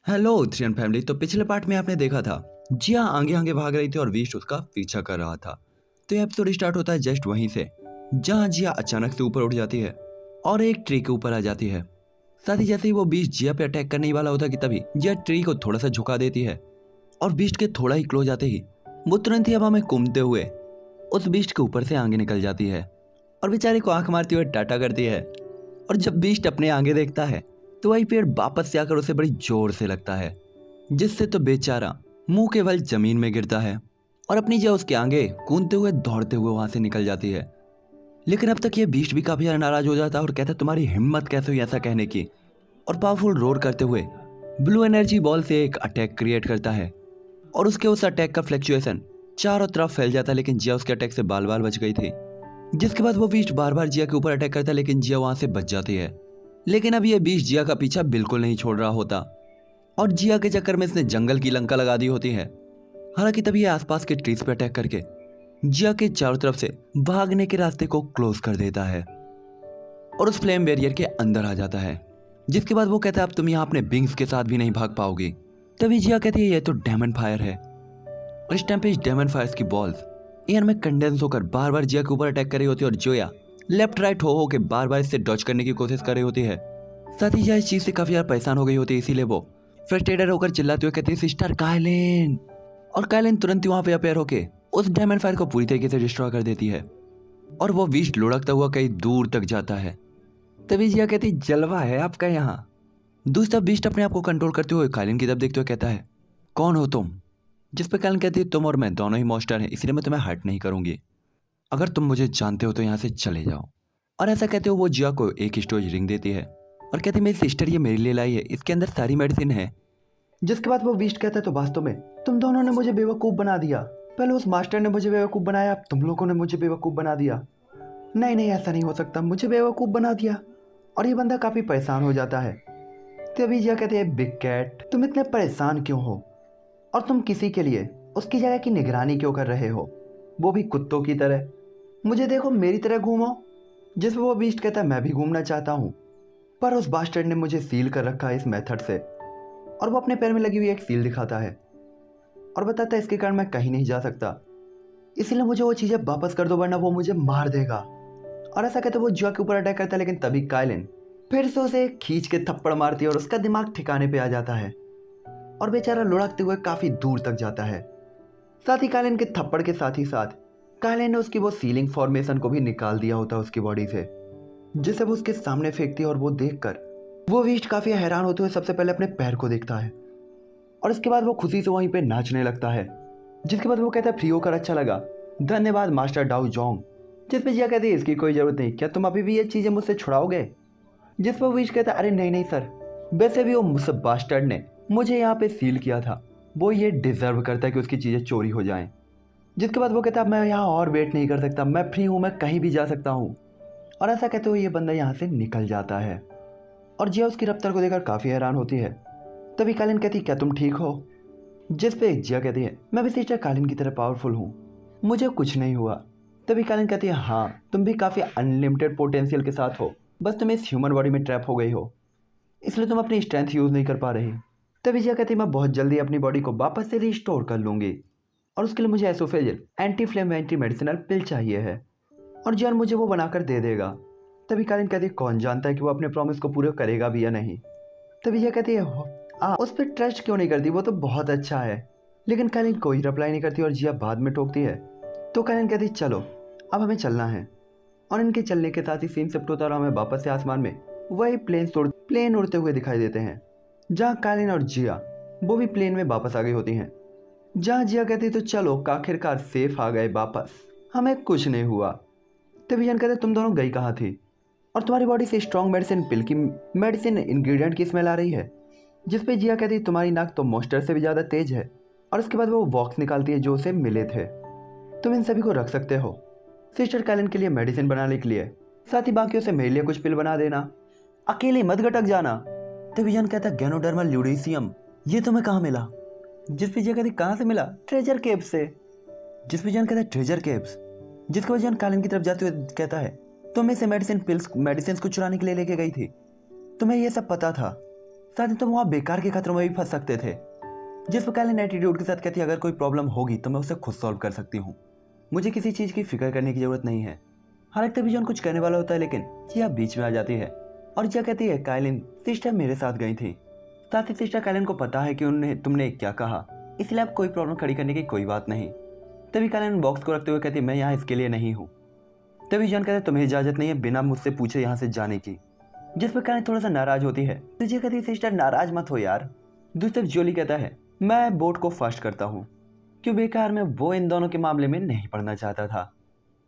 Hello थ्रियन family. तो पिछले part में आपने देखा था जिया आगे आगे भाग रही थी और विश उसका पीछा कर रहा था। तो ये एपिसोड स्टार्ट होता है जस्ट वहीं से जहाँ जिया अचानक से ऊपर उठ जाती है और एक ट्री के ऊपर आ जाती है। साथ ही जैसे ही वो बीस्ट जिया पे अटैक करने ही वाला होता है कि तभी जिया ट्री को थोड़ा सा झुका देती है और बीस्ट के थोड़ा ही क्लोज आते ही वो तुरंत ही हवा में घूमते हुए उस बीस्ट के ऊपर से आगे निकल जाती है और बेचारे को आंख मारती हुए टाटा करती है। और जब बीस्ट अपने आगे देखता है तो वही पेड़ वापस से आकर उसे बड़ी जोर से लगता है, जिससे तो बेचारा मुंह के बल जमीन में गिरता है और अपनी जगह उसके आगे कूदते हुए दौड़ते हुए वहां से निकल जाती है। लेकिन अब तक ये बीस्ट भी काफी ज्यादा नाराज हो जाता है और कहता है तुम्हारी हिम्मत कैसे हुई ऐसा कहने की, और पावरफुल रोर करते हुए ब्लू एनर्जी बॉल से एक अटैक क्रिएट करता है और उसके उस अटैक का फ्लक्चुएशन चारों तरफ फैल जाता है। लेकिन जिया उसके अटैक से बाल बाल बच गई थी, जिसके बाद वो बीस्ट बार बार जिया के ऊपर अटैक करता है लेकिन जिया वहां से बच जाती है। लेकिन अब ये बीस्ट जिया का पीछा बिल्कुल नहीं छोड़ रहा होता और जिया के चक्कर में इसने जंगल की लंका लगा दी होती है। हालांकि तभी ये आसपास के ट्रीज पे अटैक करके जिया के चारों तरफ से भागने के रास्ते को क्लोज कर देता है और उस फ्लेम बैरियर के अंदर आ जाता है। जिसके बाद वो कहता है अब तुम यहाँ अपने बिंग्स के साथ भी नहीं भाग पाओगी। तभी जिया कहती है ये तो डेमन फायर है और इस टाइम पे इस डेमन फायर की बॉल्स एयर में कंडेंस होकर बार बार जिया के ऊपर अटैक कर रही होती है और जोया लेफ्ट राइट हो के बार बार इससे डॉज करने की कोशिश कर रही होती है। साथ ही जिया इस चीज से काफी ज्यादा परेशान हो गई होती है, इसीलिए वो फ्रस्ट्रेटेड होकर चिल्लाते हुए कहती है सिस्टर कायलिन, और कायलिन तुरंत ही वहां पे अपेयर होके उस डायमंड फायर को पूरी तरीके से डिस्ट्रॉय कर देती है और वो विश लुढ़कता हुआ कहीं दूर तक जाता है। तभी जिया कहती जलवा है आपका यहाँ। दूसरा बीस्ट अपने आप को कंट्रोल करते हुए कायलिन की तरफ देखते हुए कहता है कौन हो तुम। जिस पे कायलिन कहती है तुम और मैं दोनों ही मॉन्स्टर हैं, इसलिए मैं तुम्हें हर्ट नहीं करूंगी। अगर तुम मुझे जानते हो तो यहाँ से चले जाओ। और ऐसा कहते हो वो जिया को एक स्टोरेज रिंग देती है और कहती है मेरी सिस्टर ये मेरे लिए लाई है, इसके अंदर सारी मेडिसिन है। जिसके बाद वो बीस्ट कहता है तो वास्तव में तुम दोनों ने मुझे बेवकूफ़ बना दिया। पहले उस मास्टर ने मुझे बेवकूफ़ बनाया, अब तुम लोगों ने मुझे बेवकूफ़ बना दिया। नहीं नहीं ऐसा नहीं हो सकता, मुझे बेवकूफ़ बना दिया। और ये बंदा काफ़ी परेशान हो जाता है। तभी जिया कहते हैं बिग कैट तुम इतने परेशान क्यों हो, और तुम किसी के लिए उसकी जगह की निगरानी क्यों कर रहे हो, वो भी कुत्तों की तरह। मुझे देखो मेरी तरह घूमो। जिस पर वो बीस्ट कहता है मैं भी घूमना चाहता हूँ, पर उस बास्टर्ड ने मुझे सील कर रखा है इस मेथड से। और वो अपने पैर में लगी हुई एक सील दिखाता है और बताता है इसके कारण मैं कहीं नहीं जा सकता, इसलिए मुझे वो चीज़ें वापस कर दो वरना वो मुझे मार देगा। और ऐसा कहते वो जिया के ऊपर अटैक करता है, लेकिन तभी कायलिन फिर से उसे खींच के थप्पड़ मारती है और उसका दिमाग ठिकाने पे आ जाता है और बेचारा लुढ़कते हुए काफ़ी दूर तक जाता है। साथ ही कायलिन के थप्पड़ के साथ ही साथ कायलिन ने उसकी वो सीलिंग फॉर्मेशन को भी निकाल दिया होता है उसकी बॉडी से, जिसे वो उसके सामने फेंकती है। और वो देखकर वो बीस्ट काफी हैरान होते हुए सबसे पहले अपने पैर को देखता है और इसके बाद वो खुशी से वहीं पे नाचने लगता है। जिसके बाद वो कहता है फ्री होकर अच्छा लगा, धन्यवाद मास्टर डाउ जोंग। जिस पे जिया कहती है इसकी कोई जरूरत नहीं, क्या तुम अभी भी ये चीजें मुझसे छुड़ाओगे। जिस पर बीस्ट कहता है अरे नहीं नहीं सर, वैसे भी वो मुझसे बास्टर्ड ने मुझे यहाँ पे सील किया था, वो ये डिजर्व करता है कि उसकी चीजें चोरी हो जाएं। जिसके बाद वो कहता है मैं यहाँ और वेट नहीं कर सकता, मैं फ्री हूँ, मैं कहीं भी जा सकता हूँ। और ऐसा कहते हुए ये बंदा यहाँ से निकल जाता है और जिया उसकी रफ्तार को देखकर काफ़ी हैरान होती है। तभी कालिन कहती क्या तुम ठीक हो। जिस पे जिया कहती है मैं भी सिस्टर कालिन की तरह पावरफुल हूँ, मुझे कुछ नहीं हुआ। तभी कालिन कहती है हाँ तुम भी काफ़ी अनलिमिटेड पोटेंशियल के साथ हो, बस तुम इस ह्यूमन बॉडी में ट्रैप हो गई हो, इसलिए तुम अपनी स्ट्रेंथ यूज़ नहीं कर पा रही। तभी जिया कहती है मैं बहुत जल्दी अपनी बॉडी को वापस से रिस्टोर कर लूँगी और उसके लिए मुझे एसोफेजिल एंटी फ्लेमेटरी मेडिसिनल पिल चाहिए है और जियान मुझे वो बनाकर दे देगा। तभी कालिन कहती है कौन जानता है कि वो अपने प्रॉमिस को पूरा करेगा भी या नहीं। तभी यह कहती है उस पर ट्रस्ट क्यों नहीं करती, वो तो बहुत अच्छा है। लेकिन कालिन कोई रिप्लाई नहीं करती और जिया बाद में टोकती है। तो कालिन कहती है चलो अब हमें चलना है। और इनके चलने के साथ ही सीन शिफ्ट होता और हमें वापस से आसमान में वही प्लेन उड़ते हुए दिखाई देते हैं, जहाँ कालिन और जिया वो भी प्लेन में वापस आ गई होती हैं। जहाँ जिया कहती तो चलो आखिरकार सेफ आ गए वापस, हमें कुछ नहीं हुआ। तभी जान कहते तुम दोनों गई कहाँ थी, और तुम्हारी बॉडी से स्ट्रॉन्ग मेडिसिन पिल की मेडिसिन इंग्रेडिएंट की स्मेल आ रही है। जिस पे जिया कहती तुम्हारी नाक तो मॉन्स्टर से भी ज़्यादा तेज है। और उसके बाद वो बॉक्स निकालती है जो उसे मिले थे, तुम इन सभी को रख सकते हो सिस्टर कालिन के लिए मेडिसिन बनाने के लिए, साथ ही बाकियों से मेरे लिए कुछ पिल बना देना, अकेले मत गटक जाना। तभी जान कहता गैनोडर्मल ल्यूडेसियम ये तुम्हें कहाँ मिला। जिस पे जिया कहती कहाँ से मिला, ट्रेजर केव से। जिस पे जान कहता ट्रेजर केव्स। जिसके वजह कालिन की तरफ जाते हुए कहता है तुम इसे मेडिसिन को चुराने के लिए लेके गई थी, तुम्हें यह सब पता था। साथ ही तुम वहाँ बेकार के खतरों में भी फंस सकते थे। जिस पर काइलिन एटीट्यूड के साथ कहती है, अगर कोई प्रॉब्लम होगी तो मैं उसे खुद सॉल्व कर सकती हूँ, मुझे किसी चीज़ की फिक्र करने की जरूरत नहीं है। हालांकि तभी जॉन कुछ कहने वाला होता है, लेकिन जिया बीच में आ जाती है और जिया कहती है, काइलिन सिस्टर मेरे साथ गई थी। साथ ही सिस्टर काइलिन को पता है कि उन्हें तुमने क्या कहा, इसलिए अब कोई प्रॉब्लम खड़ी करने की कोई बात नहीं। तभी काइलिन बॉक्स को रखते हुए कहती है, मैं यहाँ इसके लिए नहीं हूँ। तभी जॉन कहते हैं, तुम्हें इजाजत नहीं है बिना मुझसे पूछे यहाँ से जाने की। जिस पर काइलिन थोड़ा सा नाराज होती है। तो जिया कहती है, सिस्टर नाराज मत हो यार। दूसरी तरफ जोली कहता है, मैं बोट को फर्स्ट करता हूँ, क्यों बेकार में वो इन दोनों के मामले में नहीं पढ़ना चाहता था।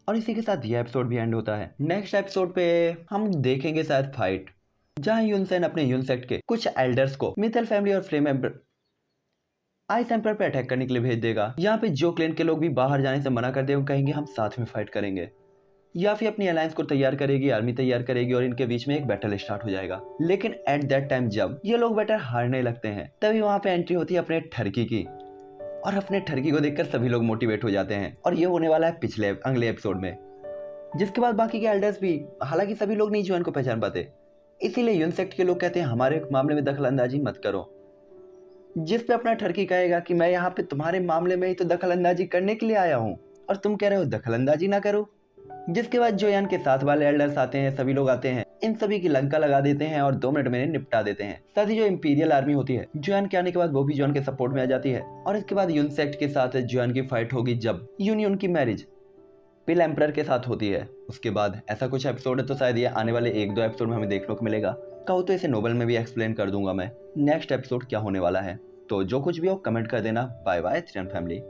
और इसी के साथ यह एपिसोड भी एंड होता है। नेक्स्ट एपिसोड पे हम देखेंगे शायद फाइट, जहां यूनसेन अपने यूनसेक्ट के कुछ एल्डर्स को मिथल फैमिली और फ्लेम आइस एम्पर पे अटैक करने के लिए भेज देगा। यहाँ पे जो क्लेन के लोग भी बाहर जाने से मना कर दे, कहेंगे हम साथ में फाइट करेंगे, या फिर अपनी अलायंस को तैयार करेगी, आर्मी तैयार करेगी और इनके बीच में एक बैटल स्टार्ट हो जाएगा। लेकिन एट दैट टाइम जब ये लोग बैटल हारने लगते हैं, तभी वहां पे एंट्री होती है अपने ठरकी की, और अपने ठरकी को देखकर सभी लोग मोटिवेट हो जाते हैं। और ये होने वाला है अगले एपिसोड में, जिसके बाद बाकी के एल्डर्स भी, हालांकि सभी लोग नहीं जुआन को पहचान पाते, इसीलिए यूनसेक्ट के लोग कहते हैं हमारे मामले में दखल अंदाजी मत करो। जिस पे अपना ठरकी कहेगा कि मैं यहाँ पे तुम्हारे मामले में ही तो दखल अंदाजी करने के लिए आया हूँ और तुम कह रहे हो दखल अंदाजी ना करो। जिसके बाद जोयान के साथ वाले एल्डर्स आते हैं, सभी लोग आते हैं, इन सभी की लंका लगा देते हैं और 2 मिनट में निपटा देते हैं। साथ ही जो इंपीरियल आर्मी होती है जोयान के आने के बाद, वो भी जॉन के सपोर्ट में आ जाती है। और इसके बाद यूनसेक्ट के साथ जोयान की फाइट होगी जब यूनियन की मैरिज पिल एम्परर के साथ होती है। उसके बाद ऐसा कुछ एपिसोड है, तो शायद ये आने वाले 1-2 एपिसोड में हमें देखने को मिलेगा। कहो तो इसे नोवेल में भी एक्सप्लेन कर दूंगा मैं नेक्स्ट एपिसोड क्या होने वाला है। तो जो कुछ भी हो कमेंट कर देना। Bye bye family.